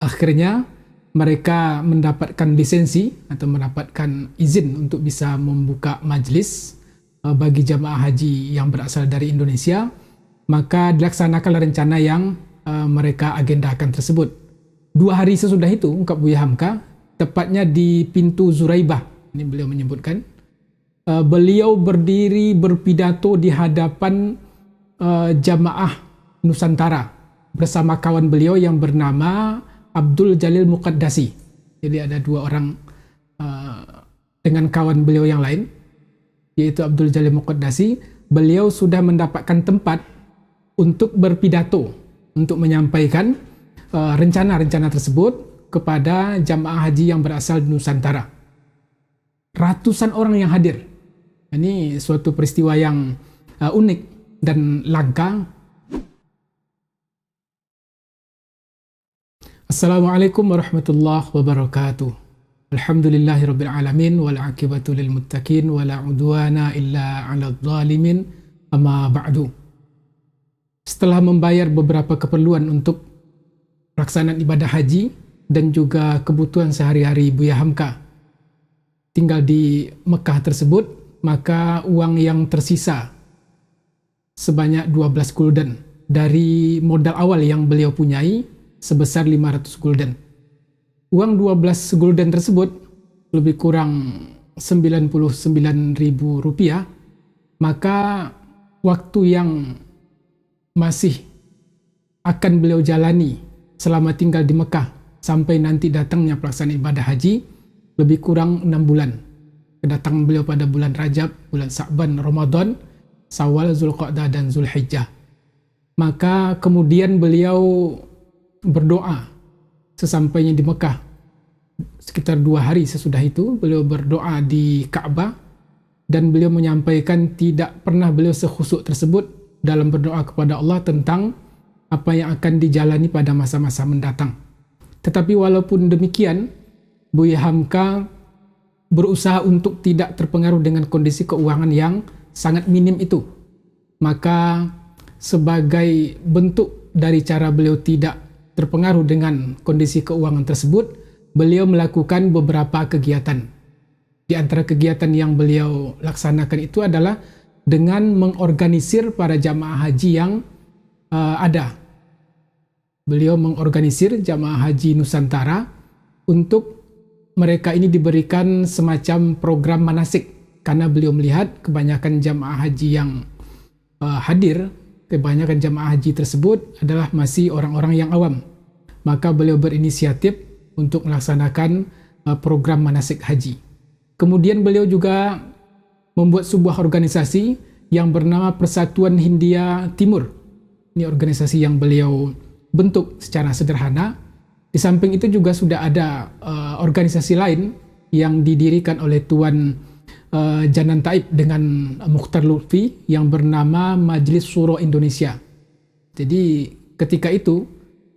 Akhirnya mereka mendapatkan lisensi atau mendapatkan izin untuk bisa membuka majlis bagi jamaah haji yang berasal dari Indonesia. Maka dilaksanakanlah rencana yang mereka agendakan tersebut. 2 hari sesudah itu, ungkap Buya Hamka, tepatnya di pintu Zuraibah, ini beliau menyebutkan, beliau berdiri berpidato di hadapan jamaah Nusantara bersama kawan beliau yang bernama Abdul Jalil Muqaddasi. Jadi ada 2 orang dengan kawan beliau yang lain, yaitu Abdul Jalil Muqaddasi. Beliau sudah mendapatkan tempat untuk berpidato, untuk menyampaikan rencana-rencana tersebut kepada jamaah haji yang berasal di Nusantara. Ratusan orang yang hadir. Ini suatu peristiwa yang unik dan langka. Assalamualaikum warahmatullahi wabarakatuh. Alhamdulillahirabbil alamin wal aqibatu lil muttaqin wala udwana illa 'alal zalimin. Amma ba'du. Setelah membayar beberapa keperluan untuk pelaksanaan ibadah haji dan juga kebutuhan sehari-hari Buya Hamka tinggal di Mekah tersebut, maka uang yang tersisa sebanyak 12 gulden dari modal awal yang beliau punyai sebesar 500 gulden. Uang 12 gulden tersebut lebih kurang 99.000 rupiah. Maka waktu yang masih akan beliau jalani selama tinggal di Mekah sampai nanti datangnya pelaksanaan ibadah haji lebih kurang 6 bulan. Kedatangan beliau pada bulan Rajab, bulan Sa'ban, Ramadan, Syawal, Zulqa'dah dan Zulhijjah. Maka kemudian beliau berdoa sesampainya di Mekah. Sekitar 2 hari sesudah itu beliau berdoa di Ka'bah dan beliau menyampaikan tidak pernah beliau sekhusyuk tersebut dalam berdoa kepada Allah tentang apa yang akan dijalani pada masa-masa mendatang. Tetapi walaupun demikian, Buya Hamka berusaha untuk tidak terpengaruh dengan kondisi keuangan yang sangat minim itu. Maka sebagai bentuk dari cara beliau tidak terpengaruh dengan kondisi keuangan tersebut, beliau melakukan beberapa kegiatan. Di antara kegiatan yang beliau laksanakan itu adalah dengan mengorganisir para jamaah haji yang ada. Beliau mengorganisir jamaah haji Nusantara untuk mereka ini diberikan semacam program manasik, karena beliau melihat kebanyakan jamaah haji yang hadir, kebanyakan jamaah haji tersebut adalah masih orang-orang yang awam. Maka beliau berinisiatif untuk melaksanakan program manasik haji. Kemudian beliau juga membuat sebuah organisasi yang bernama Persatuan Hindia Timur. Ini organisasi yang beliau bentuk secara sederhana. Di samping itu juga sudah ada organisasi lain yang didirikan oleh Tuan Janan Taib dengan Mukhtar Lutfi yang bernama Majelis Syuro Indonesia. Jadi ketika itu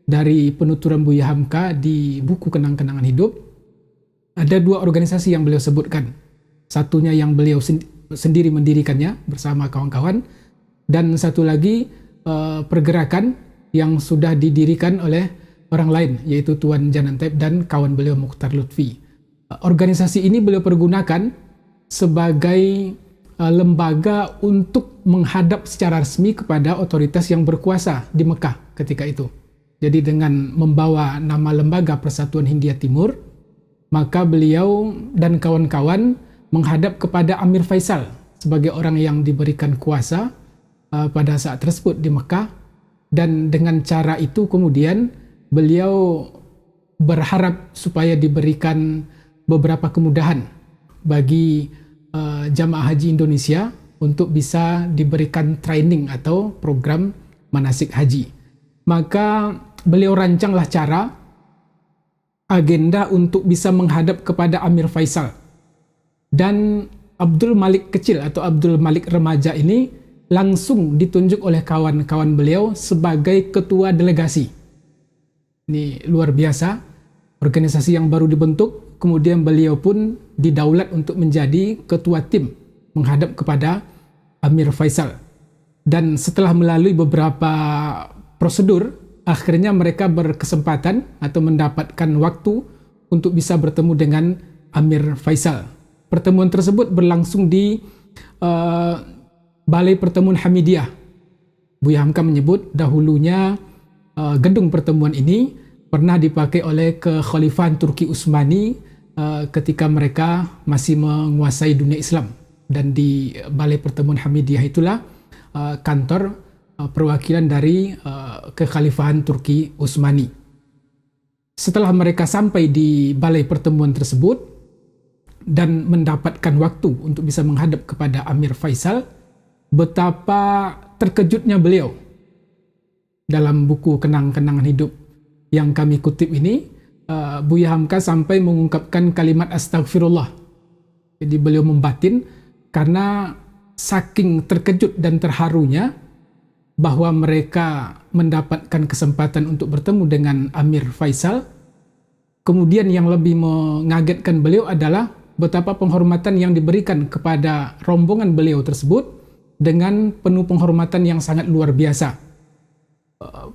dari penuturan Buya Hamka di buku Kenang-kenangan Hidup, ada 2 organisasi yang beliau sebutkan. Satunya yang beliau sendiri mendirikannya bersama kawan-kawan, dan satu lagi pergerakan yang sudah didirikan oleh orang lain, yaitu Tuan Janan Taib dan kawan beliau Mukhtar Lutfi. Organisasi ini beliau pergunakan sebagai lembaga untuk menghadap secara resmi kepada otoritas yang berkuasa di Mekah ketika itu. Jadi dengan membawa nama lembaga Persatuan Hindia Timur, maka beliau dan kawan-kawan menghadap kepada Amir Faisal sebagai orang yang diberikan kuasa pada saat tersebut di Mekah. Dan dengan cara itu kemudian beliau berharap supaya diberikan beberapa kemudahan bagi jamaah haji Indonesia untuk bisa diberikan training atau program manasik haji. Maka beliau rancanglah cara, agenda untuk bisa menghadap kepada Amir Faisal. Dan Abdul Malik kecil atau Abdul Malik remaja ini langsung ditunjuk oleh kawan-kawan beliau sebagai ketua delegasi. Ini luar biasa, organisasi yang baru dibentuk, kemudian beliau pun didaulat untuk menjadi ketua tim menghadap kepada Amir Faisal. Dan setelah melalui beberapa prosedur, akhirnya mereka berkesempatan atau mendapatkan waktu untuk bisa bertemu dengan Amir Faisal. Pertemuan tersebut berlangsung di Balai Pertemuan Hamidiyah. Buya Hamka menyebut dahulunya gedung pertemuan ini pernah dipakai oleh Kekhalifahan Turki Utsmani ketika mereka masih menguasai dunia Islam. Dan di Balai Pertemuan Hamidiyah itulah kantor perwakilan dari Kekhalifahan Turki Utsmani. Setelah mereka sampai di balai pertemuan tersebut dan mendapatkan waktu untuk bisa menghadap kepada Amir Faisal, betapa terkejutnya beliau. Dalam buku Kenang-kenangan Hidup yang kami kutip ini, Buya Hamka sampai mengungkapkan kalimat astagfirullah. Jadi beliau membatin karena saking terkejut dan terharunya bahwa mereka mendapatkan kesempatan untuk bertemu dengan Amir Faisal. Kemudian yang lebih mengagetkan beliau adalah betapa penghormatan yang diberikan kepada rombongan beliau tersebut dengan penuh penghormatan yang sangat luar biasa.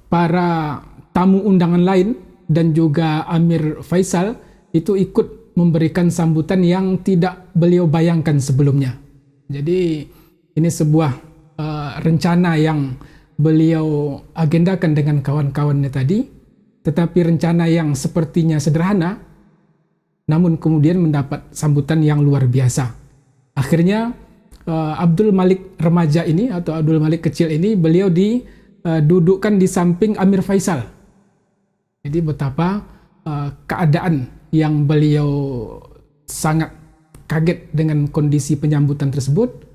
Para tamu undangan lain dan juga Amir Faisal itu ikut memberikan sambutan yang tidak beliau bayangkan sebelumnya. Jadi ini sebuah rencana yang beliau agendakan dengan kawan-kawannya tadi, tetapi rencana yang sepertinya sederhana, namun kemudian mendapat sambutan yang luar biasa. Akhirnya Abdul Malik remaja ini atau Abdul Malik kecil ini beliau didudukkan di samping Amir Faisal. Jadi betapa keadaan yang beliau sangat kaget dengan kondisi penyambutan tersebut,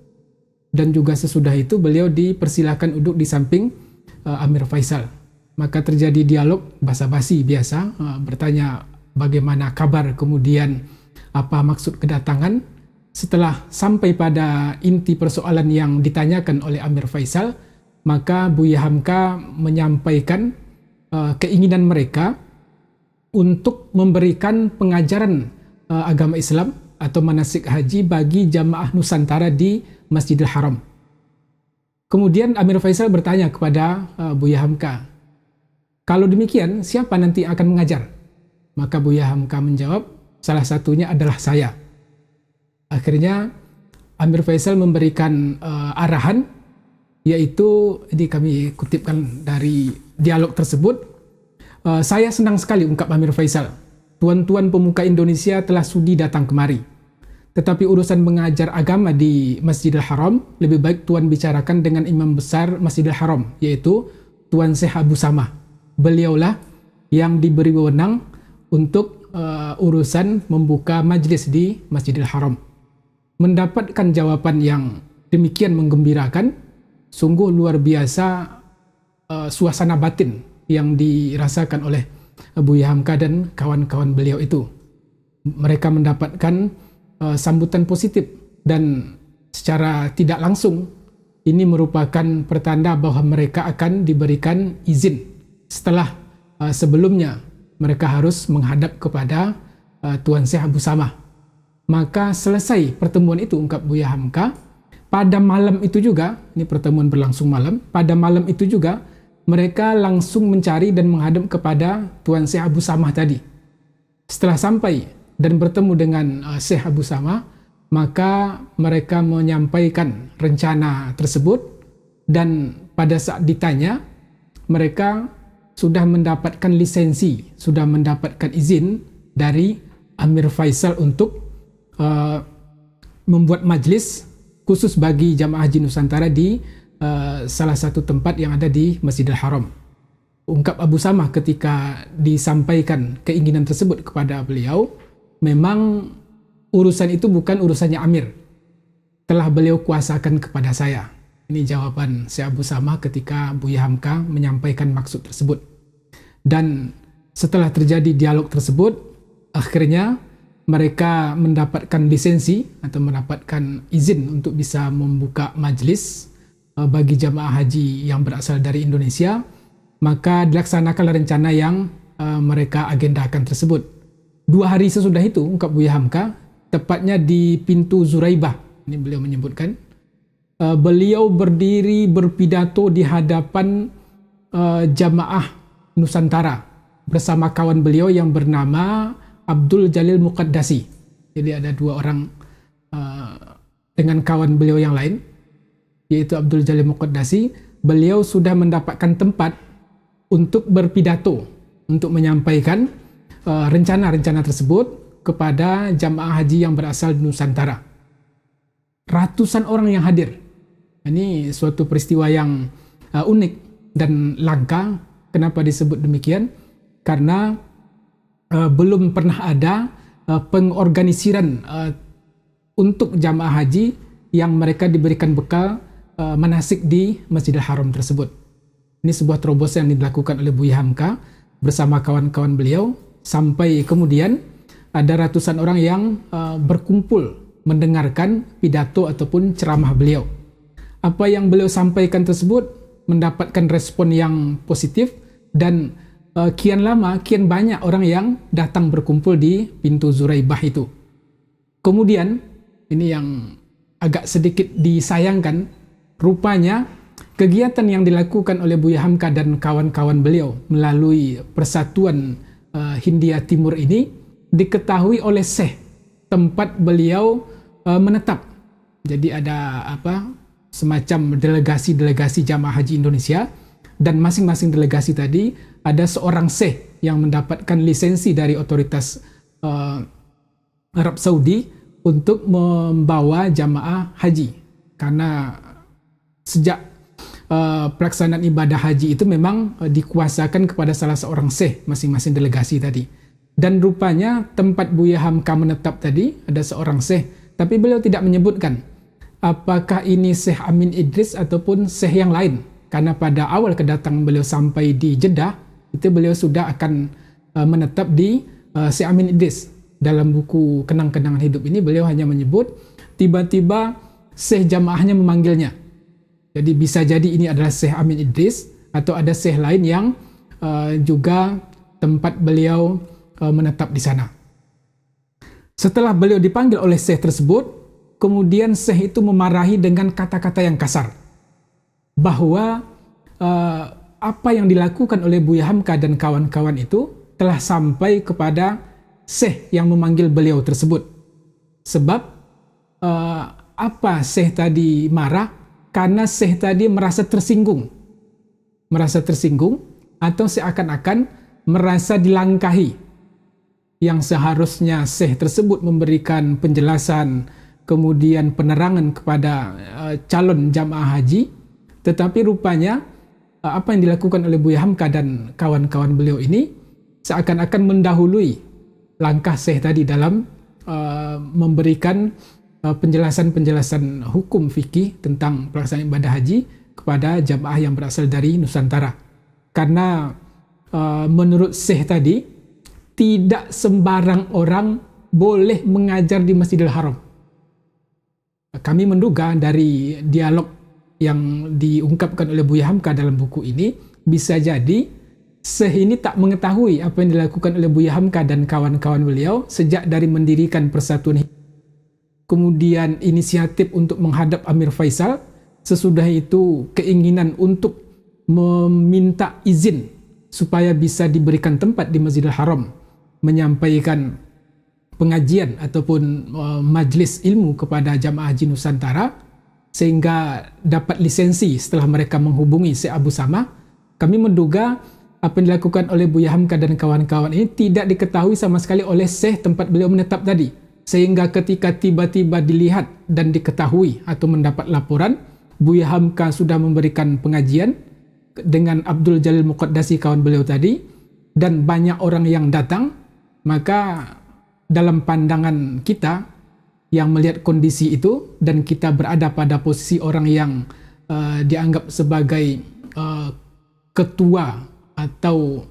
dan juga sesudah itu beliau dipersilakan duduk di samping Amir Faisal. Maka terjadi dialog basa-basi biasa, bertanya bagaimana kabar, kemudian apa maksud kedatangan. Setelah sampai pada inti persoalan yang ditanyakan oleh Amir Faisal, maka Buya Hamka menyampaikan keinginan mereka untuk memberikan pengajaran agama Islam atau manasik haji bagi jamaah Nusantara di Masjidil Haram. Kemudian Amir Faisal bertanya kepada Buya Hamka, kalau demikian siapa nanti akan mengajar? Maka Buya Hamka menjawab, salah satunya adalah saya. Akhirnya Amir Faisal memberikan arahan, yaitu ini kami kutipkan dari dialog tersebut. Saya senang sekali, ungkap Amir Faisal, tuan-tuan pemuka Indonesia telah sudi datang kemari. Tetapi urusan mengajar agama di Masjidil Haram lebih baik tuan bicarakan dengan imam besar Masjidil Haram, yaitu Tuan Syekh Abu Samah. Beliaulah yang diberi wewenang untuk urusan membuka majlis di Masjidil Haram. Mendapatkan jawaban yang demikian menggembirakan, sungguh luar biasa suasana batin yang dirasakan oleh Buya Hamka dan kawan-kawan beliau itu. Mereka mendapatkan sambutan positif, dan secara tidak langsung ini merupakan pertanda bahwa mereka akan diberikan izin setelah sebelumnya mereka harus menghadap kepada Tuan Syekh Abu Samah. Maka selesai pertemuan itu, ungkap Buya Hamka, pada malam itu juga, ini pertemuan berlangsung malam, pada malam itu juga mereka langsung mencari dan menghadap kepada Tuan Syekh Abu Samah tadi. Setelah sampai dan bertemu dengan Syekh Abu Samah, maka mereka menyampaikan rencana tersebut, dan pada saat ditanya, mereka sudah mendapatkan lisensi, sudah mendapatkan izin dari Amir Faisal untuk membuat majlis khusus bagi jamaah haji Nusantara di salah satu tempat yang ada di Masjidil Haram. Ungkap Abu Samah ketika disampaikan keinginan tersebut kepada beliau, memang urusan itu bukan urusannya Amir, telah beliau kuasakan kepada saya. Ini jawaban Syekh Abu Samah ketika Buya Hamka menyampaikan maksud tersebut. Dan setelah terjadi dialog tersebut, akhirnya mereka mendapatkan lisensi atau mendapatkan izin untuk bisa membuka majlis bagi jamaah haji yang berasal dari Indonesia. Maka dilaksanakanlah rencana yang mereka agendakan tersebut. 2 hari sesudah itu, ungkap Buya Hamka, tepatnya di pintu Zuraibah, ini beliau menyebutkan, beliau berdiri berpidato di hadapan jamaah Nusantara bersama kawan beliau yang bernama Abdul Jalil Muqaddasi. Jadi ada 2 orang dengan kawan beliau yang lain, yaitu Abdul Jalil Muqaddasi. Beliau sudah mendapatkan tempat untuk berpidato, untuk menyampaikan rencana-rencana tersebut kepada jamaah haji yang berasal di Nusantara. Ratusan orang yang hadir. Ini suatu peristiwa yang unik dan langka. Kenapa disebut demikian? Karena belum pernah ada pengorganisiran untuk jamaah haji yang mereka diberikan bekal manasik di Masjidil Haram tersebut. Ini sebuah terobosan yang dilakukan oleh Buya Hamka bersama kawan-kawan beliau, sampai kemudian ada ratusan orang yang berkumpul mendengarkan pidato ataupun ceramah beliau. Apa yang beliau sampaikan tersebut mendapatkan respon yang positif, dan kian lama kian banyak orang yang datang berkumpul di pintu Zuraibah itu. Kemudian ini yang agak sedikit disayangkan, rupanya kegiatan yang dilakukan oleh Buya Hamka dan kawan-kawan beliau melalui Persatuan Hindia Timur ini diketahui oleh Syekh tempat beliau menetap. Jadi ada semacam delegasi-delegasi jamaah haji Indonesia, dan masing-masing delegasi tadi ada seorang Syekh yang mendapatkan lisensi dari otoritas Arab Saudi untuk membawa jamaah haji. Karena sejak pelaksanaan ibadah haji itu memang dikuasakan kepada salah seorang Syekh masing-masing delegasi tadi. Dan rupanya tempat Buya Hamka menetap tadi ada seorang Syekh, tapi beliau tidak menyebutkan apakah ini Syekh Amin Idris ataupun Syekh yang lain. Karena pada awal kedatangan beliau sampai di Jeddah, itu beliau sudah akan menetap di Syekh Amin Idris. Dalam buku Kenang-Kenangan Hidup ini beliau hanya menyebut tiba-tiba Syekh jamaahnya memanggilnya. Jadi bisa jadi ini adalah Syekh Amin Idris, atau ada Syekh lain yang juga tempat beliau menetap di sana. Setelah beliau dipanggil oleh Syekh tersebut, kemudian Syekh itu memarahi dengan kata-kata yang kasar, bahwa apa yang dilakukan oleh Buya Hamka dan kawan-kawan itu telah sampai kepada Syekh yang memanggil beliau tersebut. Sebab apa Syekh tadi marah? Karena Syekh tadi merasa tersinggung. Merasa tersinggung atau seakan-akan merasa dilangkahi. Yang seharusnya Syekh tersebut memberikan penjelasan, kemudian penerangan kepada calon jamaah haji, tetapi rupanya apa yang dilakukan oleh Buya Hamka dan kawan-kawan beliau ini seakan-akan mendahului langkah Syekh tadi dalam memberikan penjelasan-penjelasan hukum fikih tentang pelaksanaan ibadah haji kepada jamaah yang berasal dari Nusantara. Karena menurut Syekh tadi, tidak sembarang orang boleh mengajar di Masjidil Haram. Kami menduga dari dialog yang diungkapkan oleh Buya Hamka dalam buku ini, bisa jadi Syekh ini tak mengetahui apa yang dilakukan oleh Buya Hamka dan kawan-kawan beliau sejak dari mendirikan Persatuan, kemudian inisiatif untuk menghadap Amir Faisal, sesudah itu keinginan untuk meminta izin supaya bisa diberikan tempat di Masjidil Haram, menyampaikan pengajian ataupun majlis ilmu kepada jamaah haji Nusantara, sehingga dapat lisensi setelah mereka menghubungi Syekh Abu Samah. Kami menduga apa yang dilakukan oleh Buya Hamka dan kawan-kawan ini tidak diketahui sama sekali oleh Syekh tempat beliau menetap tadi. Sehingga ketika tiba-tiba dilihat dan diketahui atau mendapat laporan, Buya Hamka sudah memberikan pengajian dengan Abdul Jalil Muqaddasi kawan beliau tadi, dan banyak orang yang datang, maka dalam pandangan kita yang melihat kondisi itu, dan kita berada pada posisi orang yang dianggap sebagai ketua atau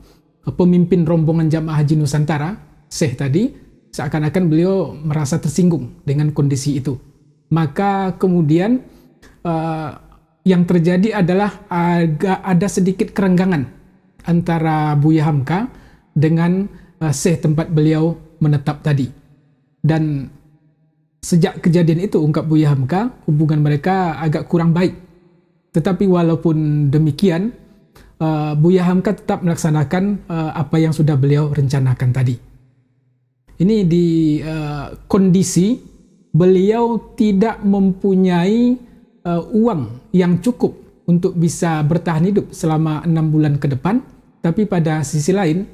pemimpin rombongan jamaah haji Nusantara, Syekh tadi, seakan-akan beliau merasa tersinggung dengan kondisi itu. Maka kemudian yang terjadi adalah ada sedikit kerenggangan antara Buya Hamka dengan Syekh tempat beliau menetap tadi. Dan sejak kejadian itu, ungkap Buya Hamka, hubungan mereka agak kurang baik. Tetapi walaupun demikian, Buya Hamka tetap melaksanakan apa yang sudah beliau rencanakan tadi. Ini di kondisi beliau tidak mempunyai uang yang cukup untuk bisa bertahan hidup selama 6 bulan ke depan, tapi pada sisi lain,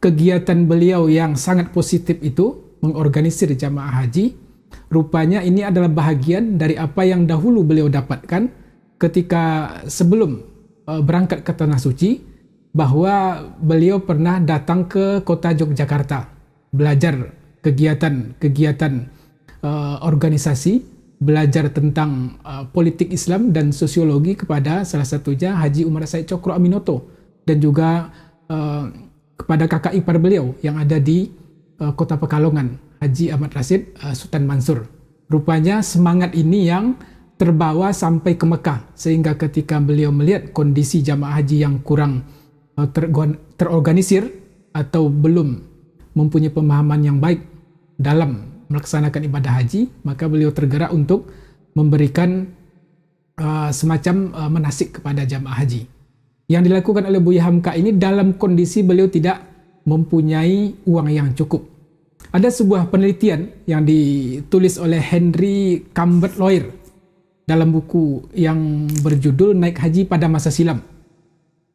kegiatan beliau yang sangat positif itu, mengorganisir jamaah haji, rupanya ini adalah bahagian dari apa yang dahulu beliau dapatkan ketika sebelum berangkat ke Tanah Suci, bahwa beliau pernah datang ke kota Yogyakarta, belajar kegiatan organisasi, belajar tentang politik Islam dan sosiologi kepada salah satunya Haji Umar Said Cokro Aminoto, dan juga kepada kakak ipar beliau yang ada di kota Pekalongan, Haji Ahmad Rashid Sultan Mansur. Rupanya semangat ini yang terbawa sampai ke Mekah, sehingga ketika beliau melihat kondisi jamaah haji yang kurang terorganisir atau belum mempunyai pemahaman yang baik dalam melaksanakan ibadah haji, maka beliau tergerak untuk memberikan semacam manasik kepada jamaah haji. Yang dilakukan oleh Buya Hamka ini dalam kondisi beliau tidak mempunyai uang yang cukup. Ada sebuah penelitian yang ditulis oleh Henry Cambert Lawyer dalam buku yang berjudul Naik Haji pada Masa Silam.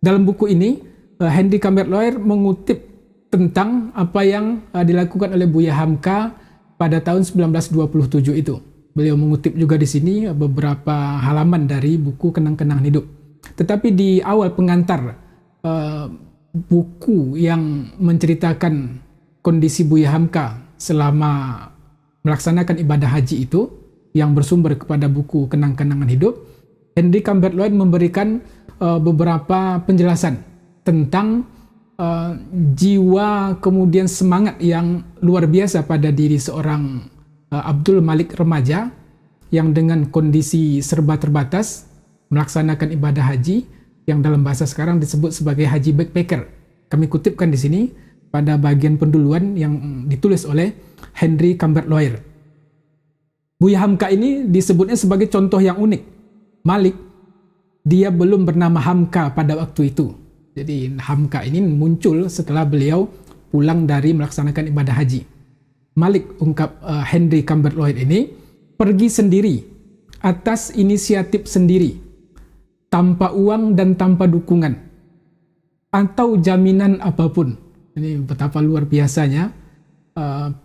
Dalam buku ini, Henry Cambert Lawyer mengutip tentang apa yang dilakukan oleh Buya Hamka pada tahun 1927 itu. Beliau mengutip juga di sini beberapa halaman dari buku Kenang-Kenangan Hidup. Tetapi di awal pengantar buku yang menceritakan kondisi Buya Hamka selama melaksanakan ibadah haji itu, yang bersumber kepada buku Kenang-Kenangan Hidup, Henry Cambert Lawyer memberikan beberapa penjelasan tentang jiwa kemudian semangat yang luar biasa pada diri seorang Abdul Malik remaja yang dengan kondisi serba terbatas melaksanakan ibadah haji yang dalam bahasa sekarang disebut sebagai haji backpacker. Kami kutipkan di sini pada bagian penduluan yang ditulis oleh Henry Cambert Lawyer. Buya Hamka ini disebutnya sebagai contoh yang unik. Malik, dia belum bernama Hamka pada waktu itu. Jadi Hamka ini muncul setelah beliau pulang dari melaksanakan ibadah haji. Malik, ungkap Henry Cambert Lawyer ini, pergi sendiri, atas inisiatif sendiri, tanpa uang dan tanpa dukungan, atau jaminan apapun. Ini betapa luar biasanya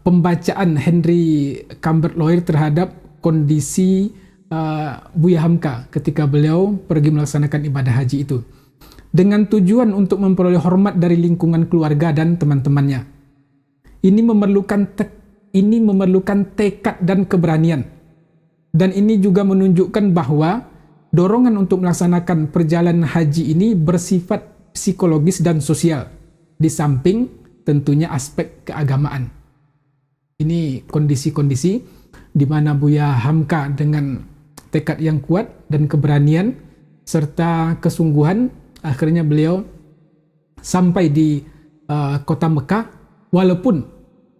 pembacaan Henry Cambert Lawyer terhadap kondisi Buya Hamka ketika beliau pergi melaksanakan ibadah haji itu, dengan tujuan untuk memperoleh hormat dari lingkungan keluarga dan teman-temannya. Ini memerlukan tekad dan keberanian, dan ini juga menunjukkan bahwa dorongan untuk melaksanakan perjalanan haji ini bersifat psikologis dan sosial, di samping tentunya aspek keagamaan. Ini kondisi-kondisi di mana Buya Hamka dengan tekad yang kuat dan keberanian serta kesungguhan, akhirnya beliau sampai di kota Mekah walaupun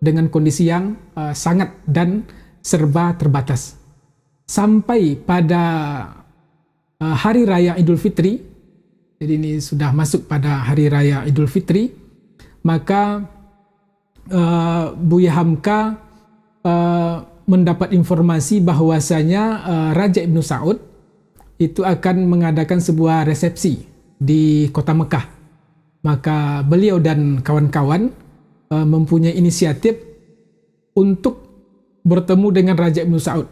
dengan kondisi yang sangat dan serba terbatas. Sampai pada hari raya Idul Fitri, jadi ini sudah masuk pada hari raya Idul Fitri, maka Buya Hamka mendapat informasi bahwasanya Raja Ibnu Saud itu akan mengadakan sebuah resepsi di kota Mekah. Maka beliau dan kawan-kawan mempunyai inisiatif untuk bertemu dengan Raja Ibnu Saud.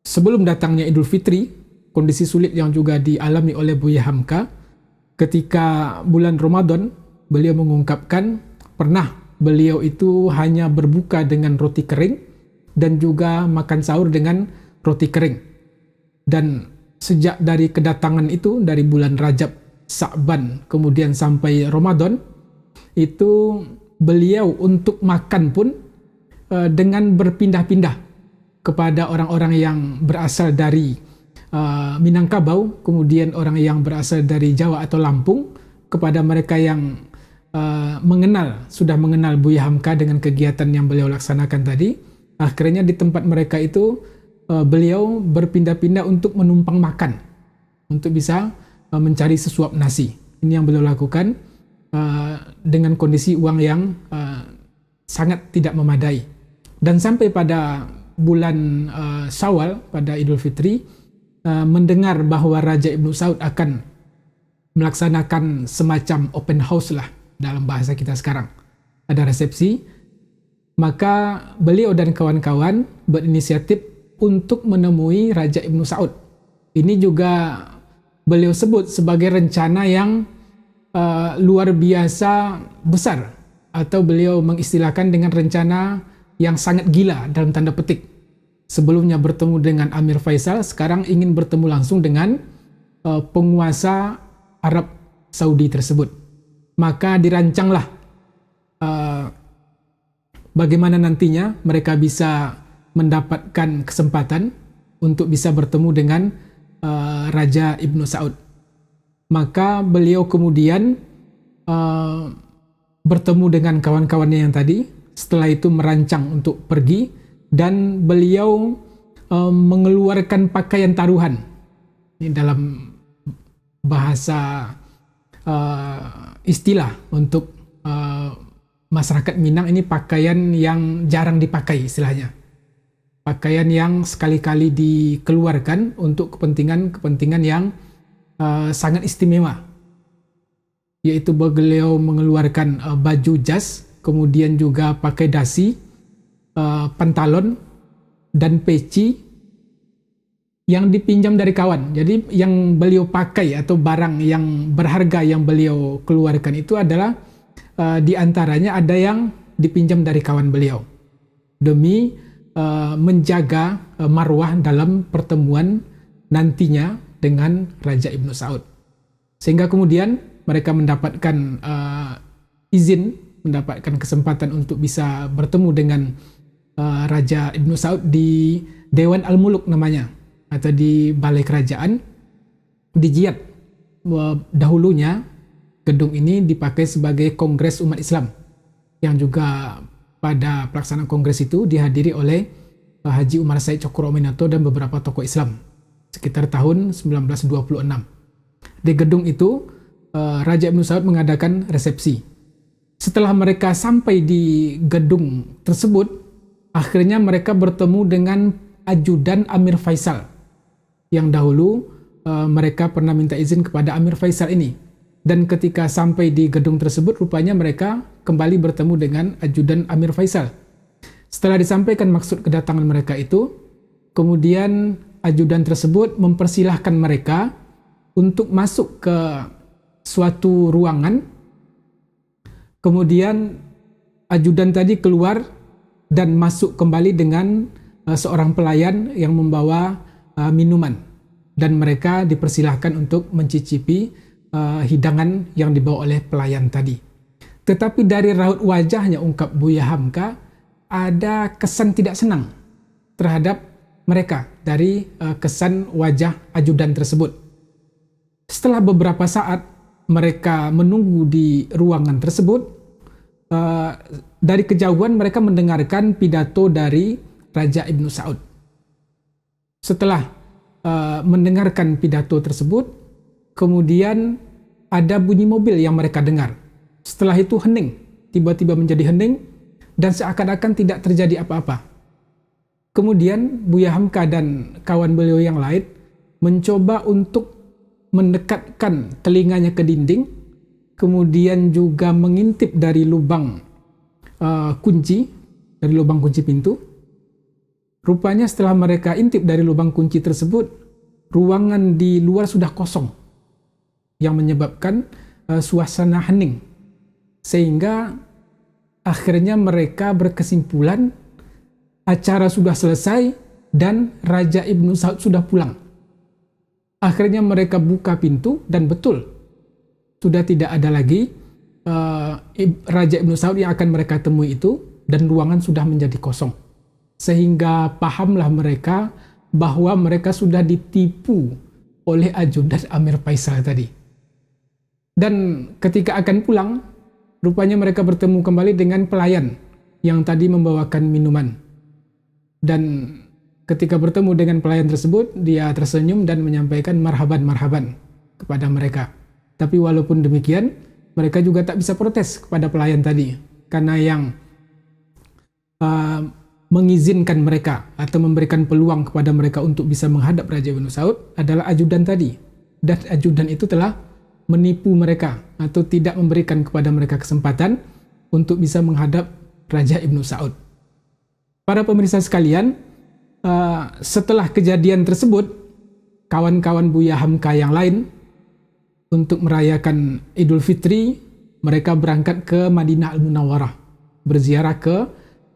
Sebelum datangnya Idul Fitri, kondisi sulit yang juga dialami oleh Buya Hamka, ketika bulan Ramadan, beliau mengungkapkan pernah beliau itu hanya berbuka dengan roti kering dan juga makan sahur dengan roti kering. Dan sejak dari kedatangan itu, dari bulan Rajab, Sa'ban, kemudian sampai Ramadan, itu beliau untuk makan pun dengan berpindah-pindah kepada orang-orang yang berasal dari Minangkabau, kemudian orang yang berasal dari Jawa atau Lampung, kepada mereka yang sudah mengenal Buya Hamka dengan kegiatan yang beliau laksanakan tadi. Akhirnya di tempat mereka itu beliau berpindah-pindah untuk menumpang makan, untuk bisa mencari sesuap nasi. Ini yang beliau lakukan dengan kondisi uang yang sangat tidak memadai. Dan sampai pada bulan Syawal, pada Idul Fitri, mendengar bahwa Raja Ibnu Saud akan melaksanakan semacam open house lah dalam bahasa kita sekarang. Ada resepsi, maka beliau dan kawan-kawan berinisiatif untuk menemui Raja Ibnu Saud. Ini juga beliau sebut sebagai rencana yang luar biasa besar, atau beliau mengistilahkan dengan rencana yang sangat gila dalam tanda petik. Sebelumnya bertemu dengan Amir Faisal, sekarang ingin bertemu langsung dengan penguasa Arab Saudi tersebut. Maka dirancanglah bagaimana nantinya mereka bisa mendapatkan kesempatan untuk bisa bertemu dengan Raja Ibnu Saud. Maka beliau kemudian bertemu dengan kawan-kawannya yang tadi. Setelah itu merancang untuk pergi, dan beliau mengeluarkan pakaian taruhan. Ini dalam bahasa istilah untuk masyarakat Minang, ini pakaian yang jarang dipakai istilahnya. Pakaian yang sekali-kali dikeluarkan untuk kepentingan yang sangat istimewa. Yaitu beliau mengeluarkan baju jas, kemudian juga pakai dasi, pantalon, dan peci yang dipinjam dari kawan. Jadi yang beliau pakai atau barang yang berharga yang beliau keluarkan itu adalah di antaranya ada yang dipinjam dari kawan beliau demi menjaga marwah dalam pertemuan nantinya dengan Raja Ibnu Saud. Sehingga kemudian mereka mendapatkan izin, mendapatkan kesempatan untuk bisa bertemu dengan Raja Ibnu Saud di Dewan Al-Muluk namanya, atau di Balai Kerajaan di Jiyad. Dahulunya gedung ini dipakai sebagai Kongres Umat Islam, yang juga pada pelaksanaan kongres itu dihadiri oleh Haji Umar Said Cokroaminoto dan beberapa tokoh Islam sekitar tahun 1926. Di gedung itu Raja Ibnu Saud mengadakan resepsi. Setelah mereka sampai di gedung tersebut, akhirnya mereka bertemu dengan ajudan Amir Faisal, yang dahulu mereka pernah minta izin kepada Amir Faisal ini. Dan ketika sampai di gedung tersebut, rupanya mereka kembali bertemu dengan ajudan Amir Faisal. Setelah disampaikan maksud kedatangan mereka itu, kemudian ajudan tersebut mempersilahkan mereka untuk masuk ke suatu ruangan. Kemudian ajudan tadi keluar dan masuk kembali dengan seorang pelayan yang membawa minuman, dan mereka dipersilahkan untuk mencicipi hidangan yang dibawa oleh pelayan tadi. Tetapi dari raut wajahnya, ungkap Buya Hamka, ada kesan tidak senang terhadap mereka dari kesan wajah ajudan tersebut. Setelah beberapa saat mereka menunggu di ruangan tersebut, dari kejauhan mereka mendengarkan pidato dari Raja Ibnu Saud. Setelah mendengarkan pidato tersebut, kemudian ada bunyi mobil yang mereka dengar. Setelah itu hening, tiba-tiba menjadi hening, dan seakan-akan tidak terjadi apa-apa. Kemudian Buya Hamka dan kawan beliau yang lain mencoba untuk mendekatkan telinganya ke dinding, kemudian juga mengintip dari lubang kunci, dari lubang kunci pintu. Rupanya setelah mereka intip dari lubang kunci tersebut, ruangan di luar sudah kosong, yang menyebabkan suasana hening. Sehingga akhirnya mereka berkesimpulan acara sudah selesai dan Raja Ibnu Saud sudah pulang. Akhirnya mereka buka pintu dan betul, sudah tidak ada lagi Raja Ibnu Saud yang akan mereka temui itu, dan ruangan sudah menjadi kosong. Sehingga pahamlah mereka bahwa mereka sudah ditipu oleh ajudan Amir Faisal tadi. Dan ketika akan pulang, rupanya mereka bertemu kembali dengan pelayan yang tadi membawakan minuman. Dan ketika bertemu dengan pelayan tersebut, dia tersenyum dan menyampaikan marhaban, marhaban. kepada mereka. Tapi walaupun demikian, mereka juga tak bisa protes kepada pelayan tadi, karena yang mengizinkan mereka atau memberikan peluang kepada mereka untuk bisa menghadap Raja Ibnu Saud adalah ajudan tadi. Dan ajudan itu telah menipu mereka atau tidak memberikan kepada mereka kesempatan untuk bisa menghadap Raja Ibnu Saud. Para pemirsa sekalian, setelah kejadian tersebut, kawan-kawan Buya Hamka yang lain untuk merayakan Idul Fitri, mereka berangkat ke Madinah Al-Munawwarah, berziarah ke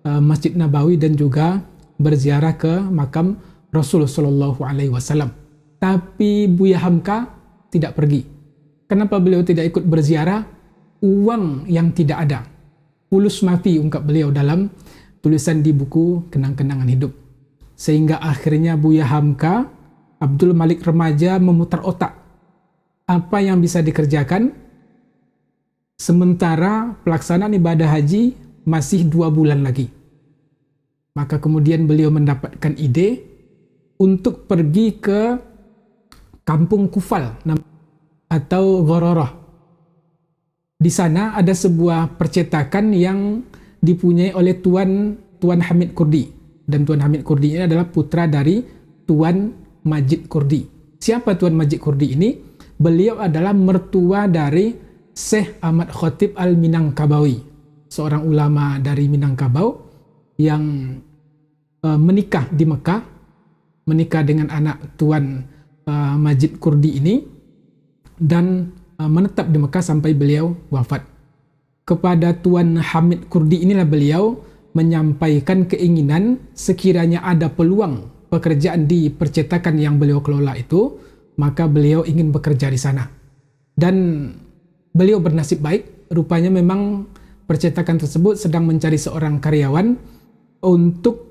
Masjid Nabawi dan juga berziarah ke makam Rasulullah SAW. Tapi Buya Hamka tidak pergi. Kenapa beliau tidak ikut berziarah? Uang yang tidak ada. Fulus mafi, ungkap beliau dalam tulisan di buku Kenang-Kenangan Hidup. Sehingga akhirnya Buya Hamka, Abdul Malik remaja, memutar otak. Apa yang bisa dikerjakan? Sementara pelaksanaan ibadah haji masih 2 bulan lagi. Maka kemudian beliau mendapatkan ide untuk pergi ke Kampung Kufal atau Ghororah. Di sana ada sebuah percetakan yang dipunyai oleh Tuan Hamid Kurdi. Dan Tuan Hamid Kurdi ini adalah putra dari Tuan Majid Kurdi. Siapa Tuan Majid Kurdi ini? Beliau adalah mertua dari Syekh Ahmad Khatib Al-Minangkabawi, seorang ulama dari Minangkabau yang menikah di Mekah, menikah dengan anak Tuan Majid Kurdi ini, dan menetap di Mekah sampai beliau wafat. Kepada Tuan Hamid Kurdi inilah beliau menyampaikan keinginan sekiranya ada peluang pekerjaan di percetakan yang beliau kelola itu, maka beliau ingin bekerja di sana. Dan beliau bernasib baik, rupanya memang percetakan tersebut sedang mencari seorang karyawan untuk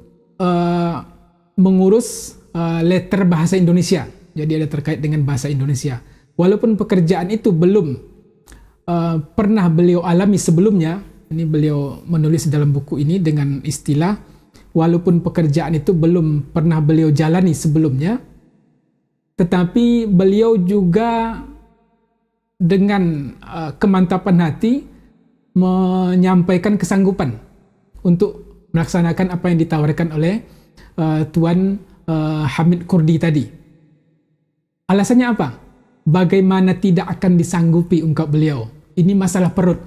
mengurus letter bahasa Indonesia. Jadi ada terkait dengan bahasa Indonesia. Walaupun pekerjaan itu belum pernah beliau alami sebelumnya, ini beliau menulis dalam buku ini dengan istilah, walaupun pekerjaan itu belum pernah beliau jalani sebelumnya, tetapi beliau juga dengan kemantapan hati menyampaikan kesanggupan untuk melaksanakan apa yang ditawarkan oleh Tuan Hamid Kurdi tadi. Alasannya apa? Bagaimana tidak akan disanggupi, ungkap beliau. Ini masalah perut.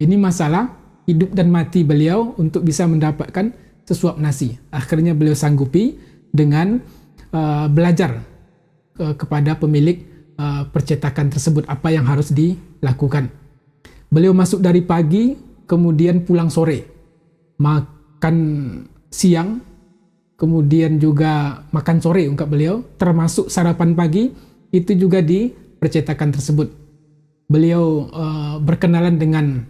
Ini masalah hidup dan mati beliau untuk bisa mendapatkan sesuap nasi. Akhirnya beliau sanggupi dengan belajar kepada pemilik percetakan tersebut apa yang harus dilakukan. Beliau masuk dari pagi, kemudian pulang sore. Makan siang, kemudian juga makan sore, ungkap beliau, termasuk sarapan pagi, itu juga di percetakan tersebut. Beliau berkenalan dengan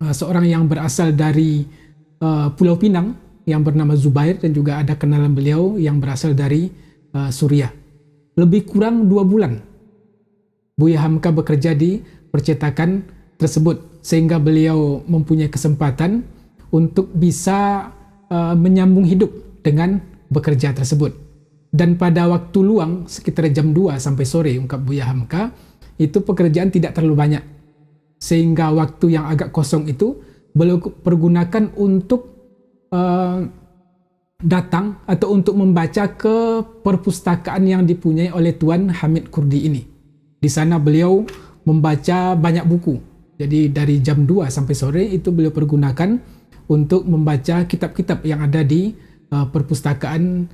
seorang yang berasal dari Pulau Pinang yang bernama Zubair, dan juga ada kenalan beliau yang berasal dari Suriah. Lebih kurang 2 bulan Buya Hamka bekerja di percetakan tersebut, sehingga beliau mempunyai kesempatan untuk bisa menyambung hidup dengan bekerja tersebut. Dan pada waktu luang sekitar jam 2 sampai sore, ungkap Buya Hamka, itu pekerjaan tidak terlalu banyak. Sehingga waktu yang agak kosong itu beliau pergunakan untuk datang atau untuk membaca ke perpustakaan yang dipunyai oleh Tuan Hamid Kurdi ini. Di sana beliau membaca banyak buku. Jadi dari jam 2 sampai sore itu beliau pergunakan untuk membaca kitab-kitab yang ada di perpustakaan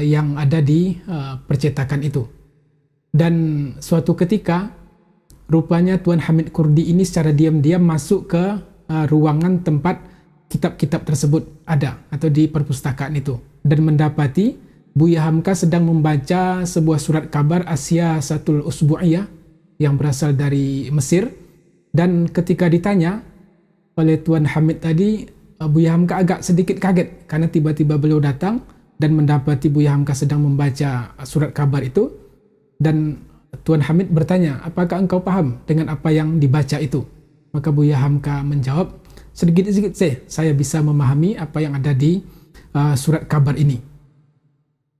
yang ada di percetakan itu. Dan suatu ketika rupanya Tuan Hamid Kurdi ini secara diam-diam masuk ke ruangan tempat kitab-kitab tersebut ada atau di perpustakaan itu, dan mendapati Buya Hamka sedang membaca sebuah surat kabar Asyasatul Usbu'iyah yang berasal dari Mesir. Dan ketika ditanya oleh Tuan Hamid tadi, Buya Hamka agak sedikit kaget karena tiba-tiba beliau datang dan mendapati Buya Hamka sedang membaca surat kabar itu. Dan Tuan Hamid bertanya, apakah engkau paham dengan apa yang dibaca itu? Maka Buya Hamka menjawab, sedikit-sedikit saya bisa memahami apa yang ada di surat kabar ini.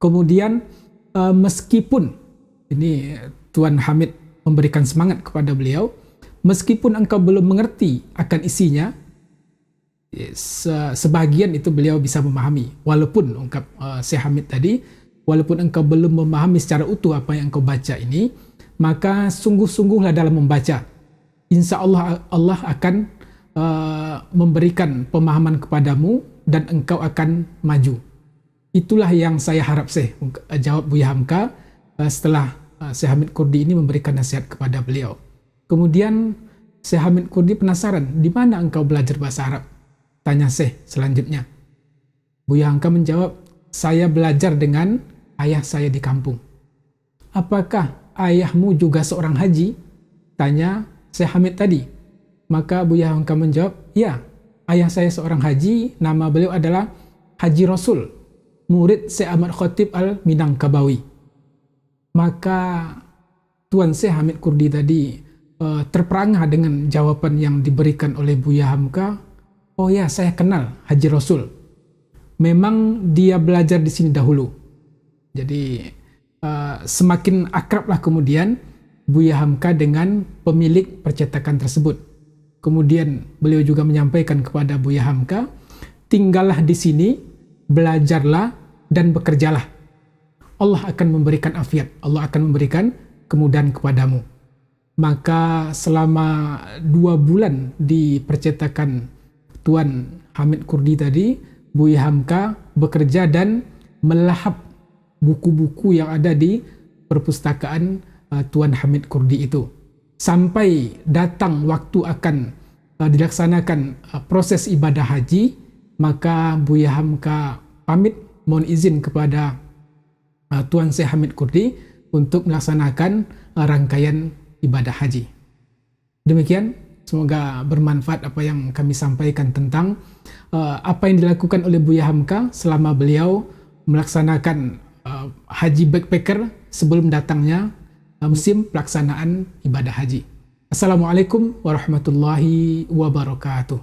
Kemudian meskipun ini Tuan Hamid memberikan semangat kepada beliau, meskipun engkau belum mengerti akan isinya, sebahagian itu beliau bisa memahami. Walaupun ungkap Syekh Hamid tadi, walaupun engkau belum memahami secara utuh apa yang engkau baca ini, maka sungguh-sungguhlah dalam membaca. Insya Allah Allah akan memberikan pemahaman kepadamu dan engkau akan maju. Itulah yang saya harap, Syekh, jawab Buya Hamka setelah Syekh Hamid Kurdi ini memberikan nasihat kepada beliau. Kemudian Syekh Hamid Kurdi penasaran, di mana engkau belajar bahasa Arab? Tanya Syekh selanjutnya. Buya Hamka menjawab, saya belajar dengan ayah saya di kampung. Apakah ayahmu juga seorang haji? Tanya Syekh Hamid tadi. Maka Buya Hamka menjawab, ya, ayah saya seorang haji, nama beliau adalah Haji Rasul, murid Syekh Ahmad Khatib Al-Minangkabawi. Maka Tuan Syekh Hamid Kurdi tadi terperangah dengan jawaban yang diberikan oleh Buya Hamka. Oh ya, saya kenal Haji Rasul. Memang dia belajar di sini dahulu. Jadi semakin akrablah kemudian Buya Hamka dengan pemilik percetakan tersebut. Kemudian beliau juga menyampaikan kepada Buya Hamka, tinggallah di sini, belajarlah dan bekerjalah. Allah akan memberikan afiat, Allah akan memberikan kemudahan kepadamu. Maka selama 2 bulan di percetakan Tuan Hamid Kurdi tadi, Buya Hamka bekerja dan melahap buku-buku yang ada di perpustakaan Tuan Hamid Kurdi itu. Sampai datang waktu akan dilaksanakan proses ibadah haji, maka Buya Hamka pamit mohon izin kepada Tuan Syekh Hamid Kurdi untuk melaksanakan rangkaian ibadah haji. Demikian, semoga bermanfaat apa yang kami sampaikan tentang apa yang dilakukan oleh Buya Hamka selama beliau melaksanakan haji backpacker sebelum datangnya musim pelaksanaan ibadah haji. Assalamualaikum warahmatullahi wabarakatuh.